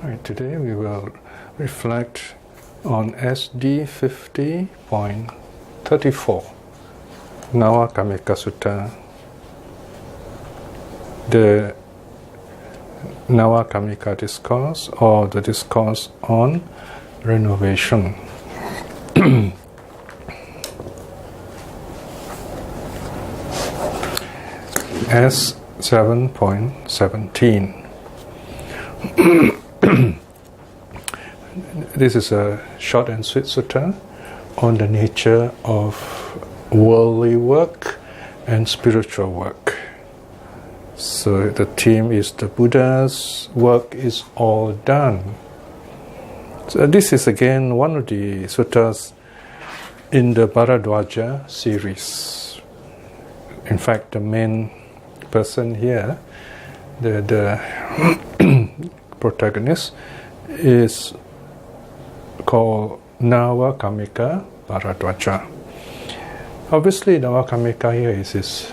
Right, today we will reflect on SD 50.34, Nawa Kamika Sutta. The Nawa Kamika discourse, or the discourse on renovation. S 7.17. This is a short and sweet sutta on the nature of worldly work and spiritual work. So the theme is the Buddha's work is all done. So this is again one of the suttas in the Bharadwaja series. In fact, the main person here, the protagonist, is called Nawa Kamika Bharadwaja. Obviously, Nawa Kamika here is his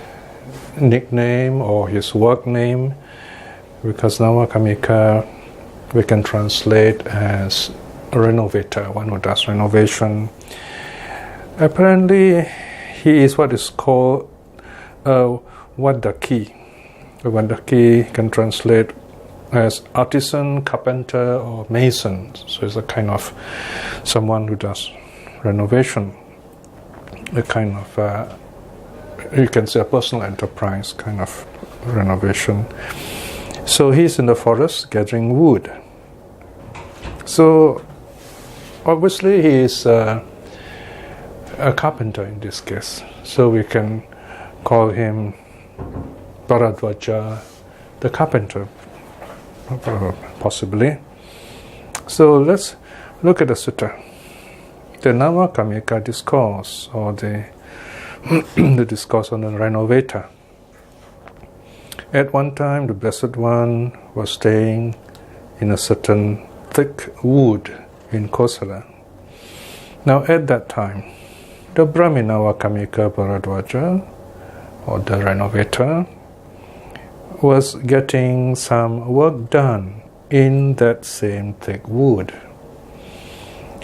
nickname or his work name, because Nawa Kamika we can translate as a renovator, one who does renovation. Apparently, he is what is called a Wadaki. A Wadaki can translate as artisan, carpenter, or mason. So it's a kind of someone who does renovation. A kind of, you can say, a personal enterprise kind of renovation. So he's in the forest gathering wood. So obviously he is a carpenter in this case. So we can call him Bharadwaja the carpenter, possibly. So let's look at the sutta. The Nawa Kamika discourse, or the the discourse on the renovator. At one time, the Blessed One was staying in a certain thick wood in Kosala. Now at that time, the Brahmin Nawa Kamika Bharadwaja, or the renovator, was getting some work done in that same thick wood.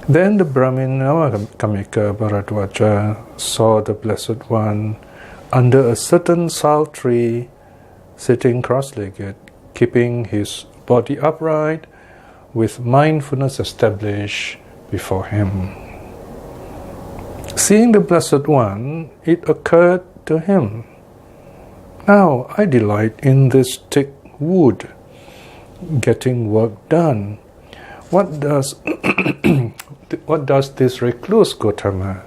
Then the Brahmin Nawa Kamika Bharadwaja saw the Blessed One under a certain sal tree, sitting cross-legged, keeping his body upright, with mindfulness established before him. Seeing the Blessed One, it occurred to him, "Now I delight in this thick wood, getting work done. What does this recluse Gautama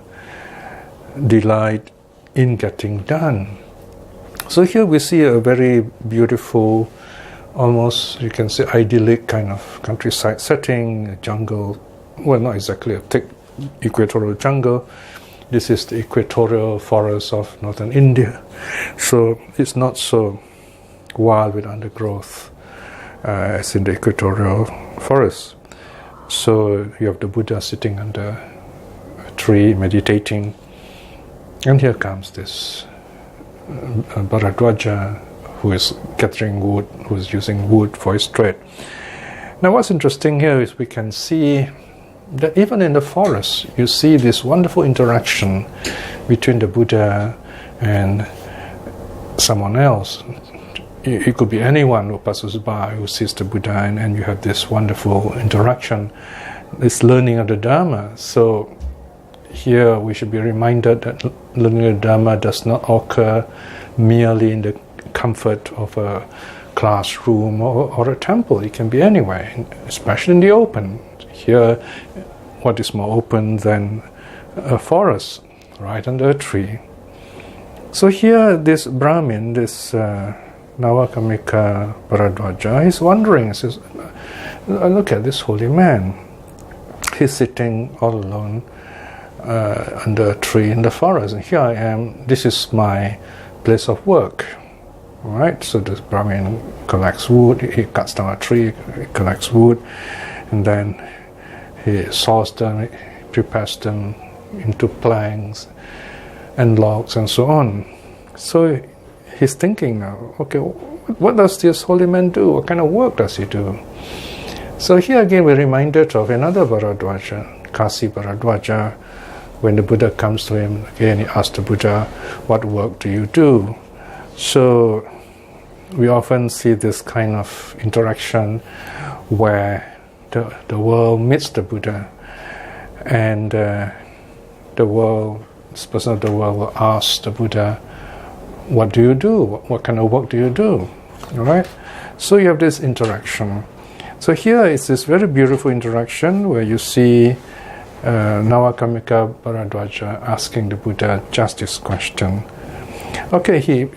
delight in getting done?" So here we see a very beautiful, almost you can say idyllic kind of countryside setting, a jungle. Well, not exactly a thick equatorial jungle. This is the equatorial forest of northern India. So it's not so wild with undergrowth as in the equatorial forest. So you have the Buddha sitting under a tree meditating. And here comes this Bharadwaja who is gathering wood, who is using wood for his trade. Now what's interesting here is we can see that even in the forest, you see this wonderful interaction between the Buddha and someone else. It could be anyone who passes by who sees the Buddha, and you have this wonderful interaction, this learning of the Dharma. So here we should be reminded that learning of the Dharma does not occur merely in the comfort of a classroom or a temple. It can be anywhere, especially in the open. Here, what is more open than a forest, right under a tree? So here, this Brahmin, this Nawa Kamika Bharadwaja, he's wondering, he says, "Look at this holy man. He's sitting all alone under a tree in the forest, and here I am. This is my place of work." Right? So this Brahmin collects wood, he cuts down a tree, he collects wood, and then he saws them, prepares them into planks and logs and so on. So he's thinking now, okay, what does this holy man do? What kind of work does he do? So here again we're reminded of another Bharadwaja, Kasi Bharadwaja. When the Buddha comes to him, again he asks the Buddha, what work do you do? So we often see this kind of interaction where the world meets the Buddha, and this person of the world will ask the Buddha, what do you do? What kind of work do you do? All right? So you have this interaction. So here is this very beautiful interaction where you see Navakamika Bharadwaja asking the Buddha just this question. Okay, he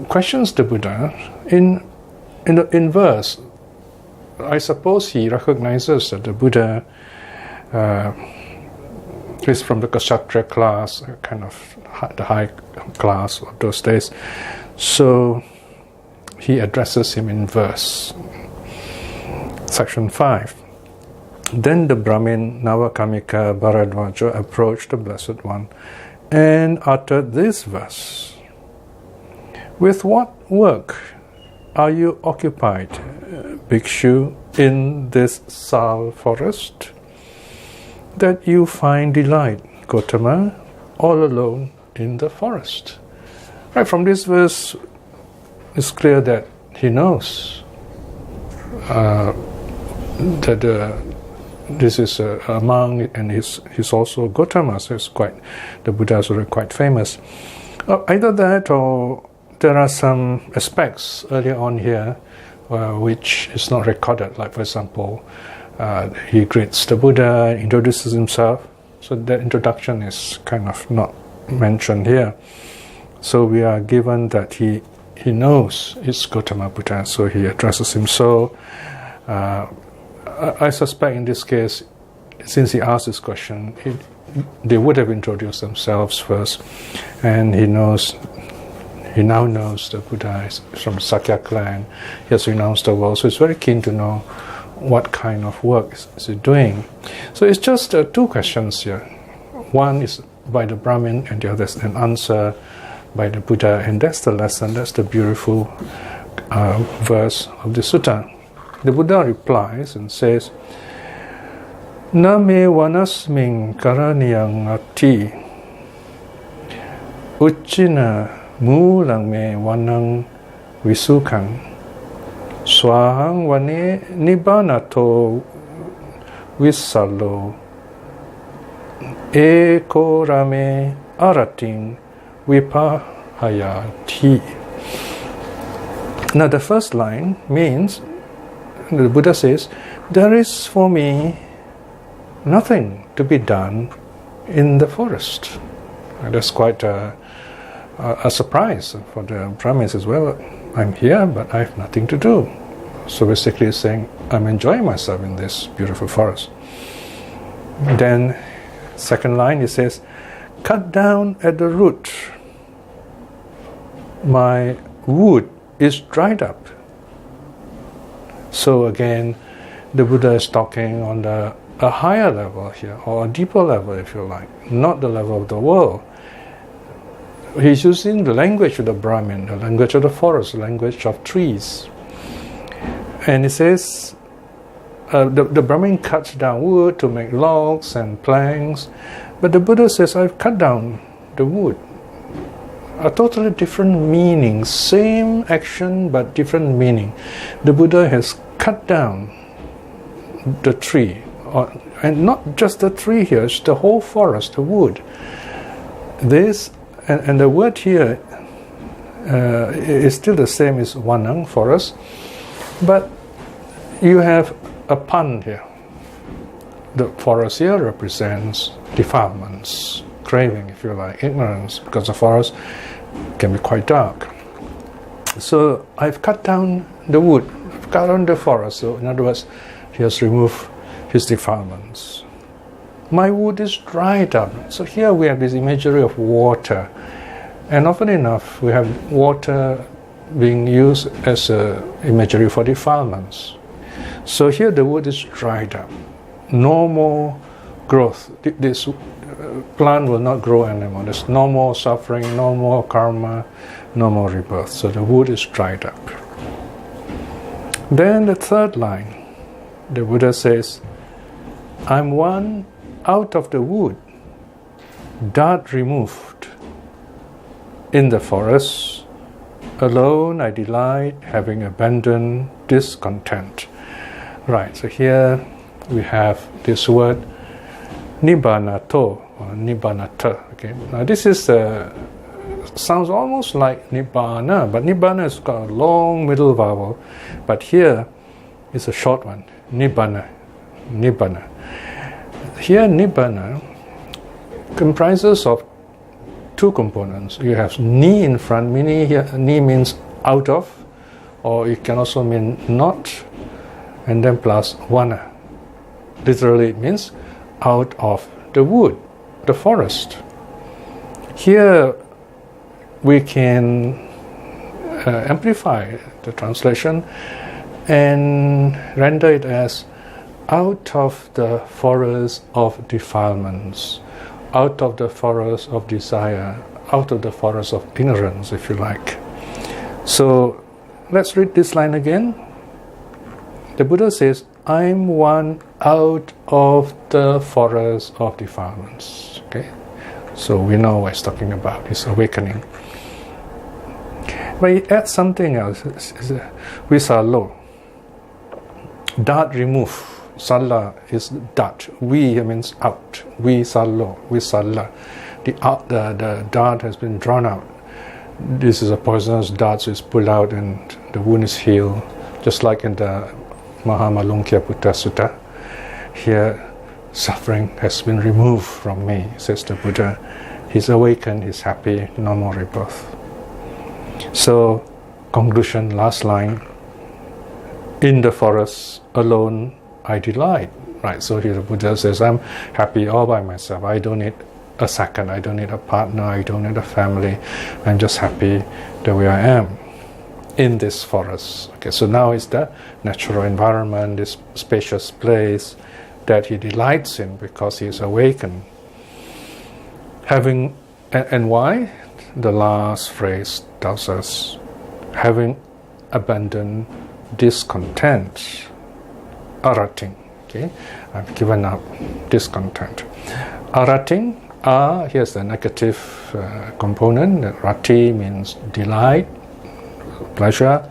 questions the Buddha in verse. I suppose he recognizes that the Buddha is from the Kshatriya class, kind of the high class of those days. So he addresses him in verse. Section 5. Then the Brahmin Navakamika Bharadwaja approached the Blessed One and uttered this verse. With what work are you occupied, Bhikshu, in this Sal forest, that you find delight, Gautama, all alone in the forest? Right, from this verse, it's clear that he knows that this is a monk, and he's also Gautama, so the Buddha is already quite famous. Either that, or there are some aspects earlier on here which is not recorded. Like, for example, he greets the Buddha, introduces himself. So that introduction is kind of not mentioned here. So we are given that he knows it's Gautama Buddha, so he addresses him so. I suspect in this case, since he asked this question, they would have introduced themselves first, and he now knows the Buddha is from Sakya clan. He has renounced the world, so he's very keen to know what kind of work is he doing. So it's just two questions here. One is by the Brahmin, and the other is an answer by the Buddha, and that's the lesson, that's the beautiful verse of the sutta. The Buddha replies and says, Na me vanasming karaniyang ati uchina mulang me vanang visukang swahang vane nibbanato visalo eko rame arating vipahayati. Now the first line means, the Buddha says, there is for me nothing to be done in the forest. And that's quite a surprise for the Brahmins as well. I'm here, but I have nothing to do. So basically he's saying, I'm enjoying myself in this beautiful forest. Then, second line, he says, cut down at the root. My wood is dried up. So again, the Buddha is talking on a higher level here, or a deeper level if you like, not the level of the world. He's using the language of the Brahmin, the language of the forest, the language of trees. And he says, the Brahmin cuts down wood to make logs and planks, but the Buddha says, I've cut down the wood. A totally different meaning, same action but different meaning. The Buddha has cut down the tree, and not just the tree here, it's the whole forest, the wood. This, and the word here is still the same as vanang, forest, but you have a pun here. The forest here represents defilements, craving, if you like, ignorance, because the forest can be quite dark. So I've cut down the wood, I've cut down the forest. So in other words, he has removed his defilements. My wood is dried up. So here we have this imagery of water, and often enough we have water being used as a imagery for defilements. So here the wood is dried up. No more growth. This plant will not grow anymore. There's no more suffering, no more karma, no more rebirth. So the wood is dried up. Then the third line, the Buddha says, I'm one out of the wood, dart removed. In the forest, alone I delight, having abandoned discontent. Right, so here we have this word nibbanato or nibbanata. Okay, now this is sounds almost like nibbana, but nibbana has got a long middle vowel, but here is a short one, nibbana. Here nibbana comprises of two components. You have ni in front, meaning here ni means out of, or it can also mean not, and then plus wana. Literally it means out of the wood, the forest. Here we can amplify the translation and render it as out of the forest of defilements, out of the forest of desire, out of the forest of ignorance, if you like. So let's read this line again. The Buddha says, I'm one out of the forest of defilements. Okay, so we know what he's talking about, his awakening. But he adds something else. We salo. Dart remove. Sala is dart. We means out. We salo. We sala. The dart has been drawn out. This is a poisonous dart, so it's pulled out and the wound is healed. Just like in the Mahamalunkyaputta Sutta. Here, suffering has been removed from me, says the Buddha. He's awakened, he's happy, no more rebirth. So, conclusion, last line. In the forest alone I delight. Right, so here the Buddha says, I'm happy all by myself. I don't need a second, I don't need a partner, I don't need a family. I'm just happy the way I am in this forest. Okay, so now it's the natural environment, this spacious place that he delights in because he is awakened. Having, and why? The last phrase tells us, having abandoned discontent, arating. Okay, I've given up discontent. Arating, here's the negative component. Rati means delight, pleasure.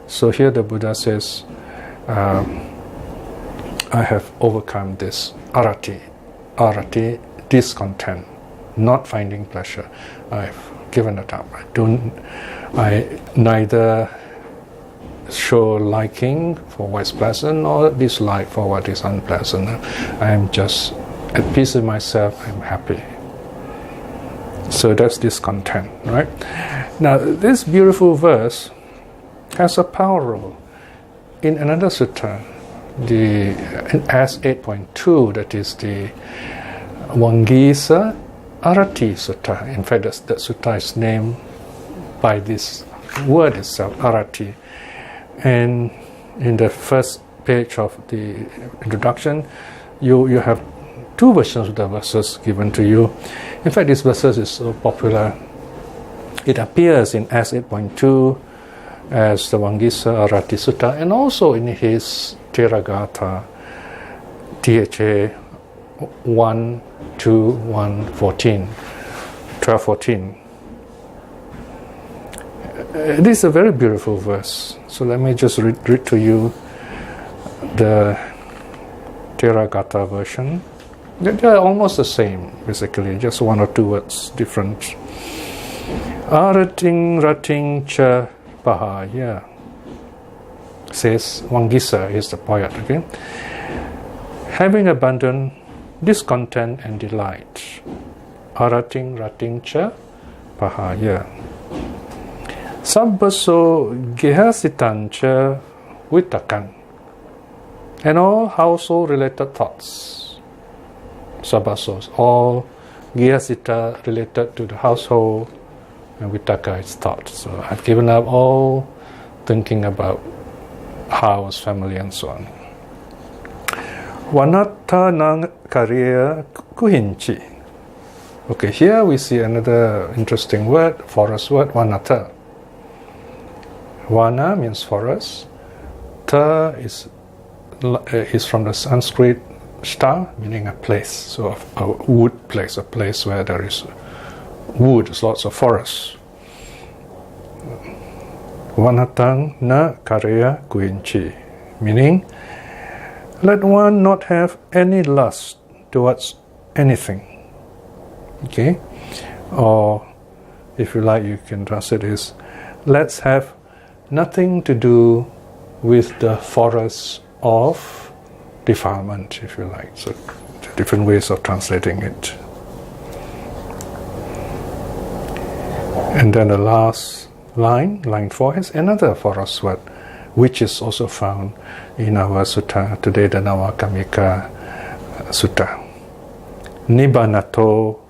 So here the Buddha says, I have overcome this arati, discontent, not finding pleasure. I've given it up. I neither show liking for what is pleasant or dislike for what is unpleasant. I am just at peace with myself. I'm happy. So that's discontent, right? Now this beautiful verse has a power role in another sutta, the as 8.2, that is the Wangisa Arati Sutta. In fact, that sutta is named by this word itself, Arati. And in the first page of the introduction, you have two versions of the verses given to you. In fact, this verses is so popular. It appears in S 8.2 as the Wangisa Arati Sutta, and also in his Theragatha, THA 1, 2, 1, 14, 12, 14. This is a very beautiful verse. So let me just read to you the Theragatha version. They're almost the same, basically, just one or two words different. Arating rating cha pahaya, says Wangisa, is the poet, okay? Having abandoned discontent and delight. Arating rating cha pahaya. Sabbaso gehasitan cha vitakan. And all household related thoughts. Sabbasos, all gehasita related to the household, and vitaka is thought. So I've given up all thinking about house, family, and so on. Wanatta nang karya kuhinchi. Okay, here we see another interesting word, forest word, wanatta. Wana means forest. Ta is is from the Sanskrit shta, meaning a place, so a wood place, a place where there is wood, there's lots of forests. Vanatang na karya kuinchi, meaning let one not have any lust towards anything. Okay? Or if you like, you can translate this, let's have nothing to do with the forests of defilement, if you like. So different ways of translating it. And then the last line, line 4, has another forest word, which is also found in our sutta today, the Navakamika Sutta. Nibbanato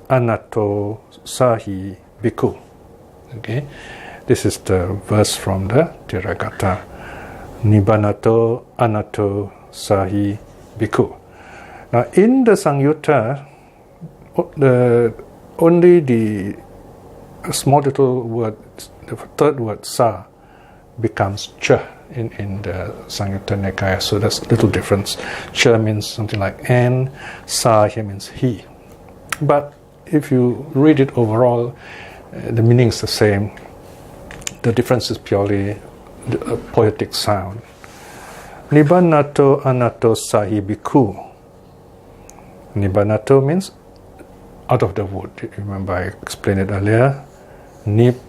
anato sahi bhikkhu. Okay, this is the verse from the Theragatha. Nibbanato anato sahi bhikkhu. Now, in the Sangyutta, only the small little word, the third word sa, becomes cha in the Sangyutta Nikaya. So there's a little difference. Cha means something like and, sa here means he. But if you read it overall, the meaning is the same. The difference is purely a poetic sound. Nibbanato anato sahi bhikkhu. Nibbanato means out of the wood. Remember I explained it earlier. Nib,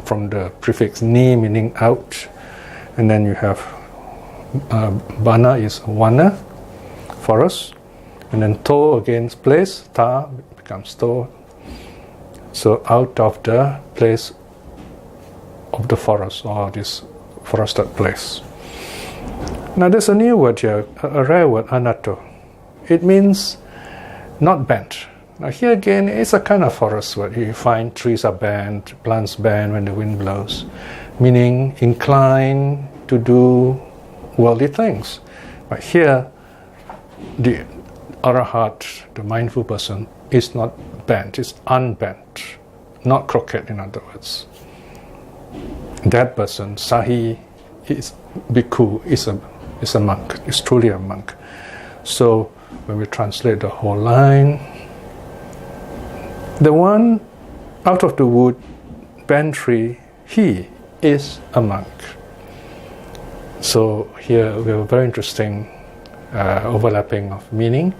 from the prefix ni, meaning out, and then you have bana is wana, forest, and then to against place, ta becomes to. So out of the place of the forest, or this forested place. Now there's a new word here, a rare word, anato. It means not bent. Now here again, it's a kind of forest word. You find trees are bent, plants bend when the wind blows, meaning inclined to do worldly things. But here, the arahat, the mindful person, is not bent, it's unbent, not crooked, in other words. That person, sahi, is bhikkhu, is a monk, is truly a monk. So when we translate the whole line, the one out of the wood, bent tree, he is a monk. So here we have a very interesting overlapping of meaning.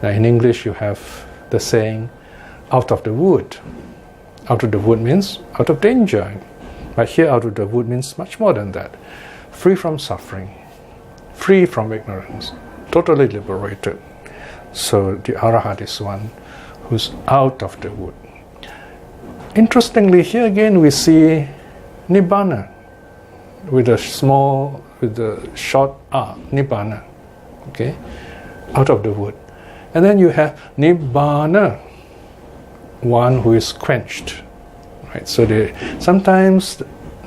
Now in English you have the saying, out of the wood. Out of the wood means out of danger. But here out of the wood means much more than that. Free from suffering, free from ignorance, totally liberated. So the arahat is one who's out of the wood. Interestingly, here again we see nibbana with a short a, nibbana, okay, out of the wood. And then you have nibbana, one who is quenched, right? So sometimes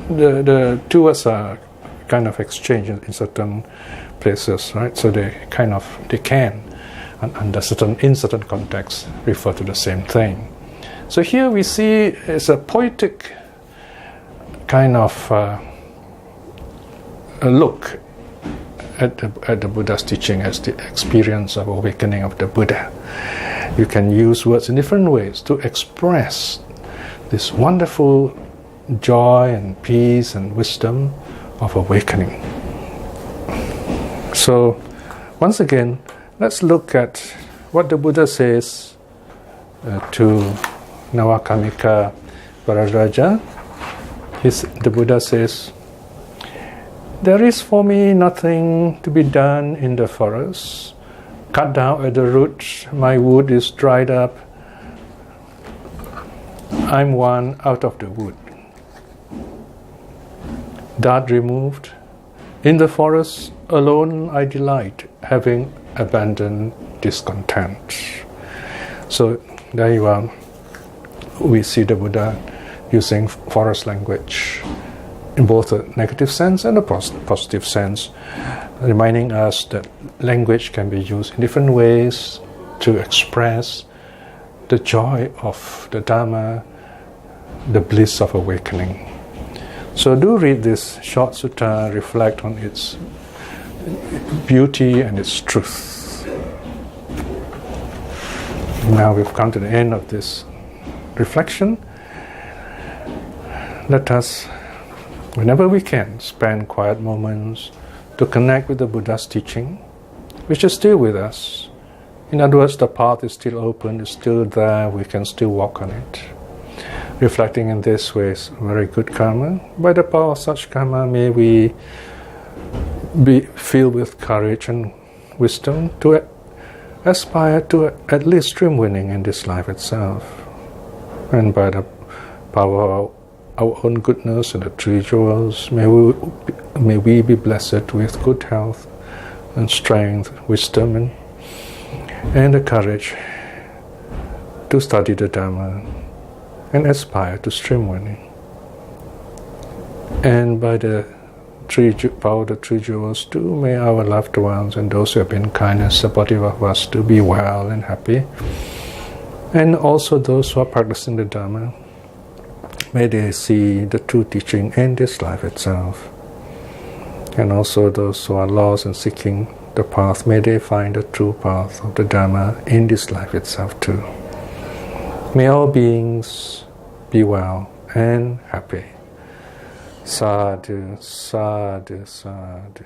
the two words are kind of exchanged in certain places, right? So they can, under in certain contexts, refer to the same thing. So here we see it's a poetic kind of a look at the Buddha's teaching as the experience of awakening of the Buddha. You can use words in different ways to express this wonderful joy and peace and wisdom of awakening. So once again, let's look at what the Buddha says to Navakamika Pararaja. The Buddha says, there is for me nothing to be done in the forest. Cut down at the root, my wood is dried up. I'm one out of the wood. That removed, in the forest alone I delight, having abandoned discontent. So there you are. We see the Buddha using forest language in both a negative sense and a positive sense, reminding us that language can be used in different ways to express the joy of the Dhamma, the bliss of awakening. So do read this short sutta, reflect on its beauty and its truth. Now we've come to the end of this reflection. Let us, whenever we can, spend quiet moments to connect with the Buddha's teaching, which is still with us. In other words, the path is still open, it's still there, we can still walk on it. Reflecting in this way is very good karma. By the power of such karma, may we be filled with courage and wisdom to aspire to at least stream winning in this life itself. And by the power of our own goodness and the three jewels, may we be blessed with good health and strength, wisdom and the courage to study the Dhamma and aspire to stream winning. And by the power of the three jewels too, may our loved ones and those who have been kind and supportive of us to be well and happy. And also those who are practicing the Dhamma, may they see the true teaching in this life itself. And also those who are lost and seeking the path, may they find the true path of the Dhamma in this life itself too. May all beings be well and happy. Sadhu, sadhu, sadhu.